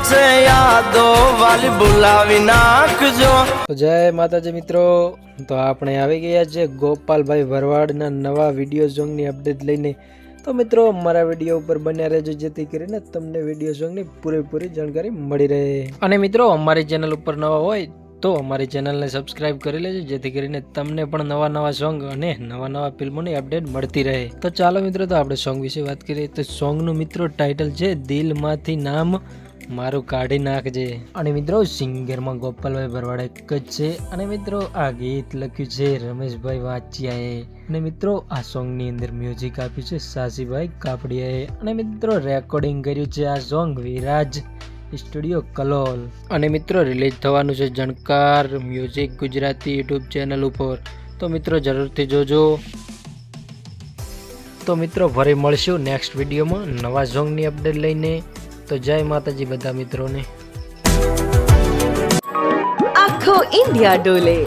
છે યાદો વાલી બોલાવી નાખજો। તો જય માતાજી મિત્રો, તો આપણે આવી ગયા છે ગોપાલભાઈ ભરવાડના નવા વિડીયો સોંગની અપડેટ લઈને। તો મિત્રો મારા વિડીયો ઉપર બન્યા રહેજો જેથી કરીને તમને વિડીયો સોંગની પૂરેપૂરી જાણકારી મળી રહે। અને મિત્રો અમારી ચેનલ ઉપર નવા હોય તો અમારી ચેનલને સબસ્ક્રાઇબ કરી લેજો જેથી કરીને તમને પણ નવા નવા સોંગ અને નવા નવા ફિલ્મોની અપડેટ મળતી રહે। તો ચાલો મિત્રો, તો આપણે સોંગ વિશે વાત કરીએ તો સોંગનું મિત્રો ટાઇટલ છે દિલમાંથી નામ મારું કાઢી નાખજે। અને મિત્રો સિંગરમાં ગોપાલભાઈ ભરવાડ એક જ છે। અને મિત્રો આ ગીત લખ્યું છે રમેશભાઈ વાચિયાએ। અને મિત્રો આ સોંગની અંદર મ્યુઝિક આપ્યું છે સાસીભાઈ કાપડિયાએ। અને મિત્રો રેકોર્ડિંગ કર્યું છે આ સોંગ વિરાજ સ્ટુડિયો કલોલ। અને મિત્રો રિલીઝ થવાનું છે જણકાર મ્યુઝિક ગુજરાતી યુટ્યુબ ચેનલ ઉપર। તો મિત્રો જરૂરથી જોજો। તો મિત્રો ફરી મળશું નેક્સ્ટ વિડીયોમાં નવા સોંગની અપડેટ લઈને। તો જય માતાજી બધા મિત્રોને। આખો ઇન્ડિયા ડોલે।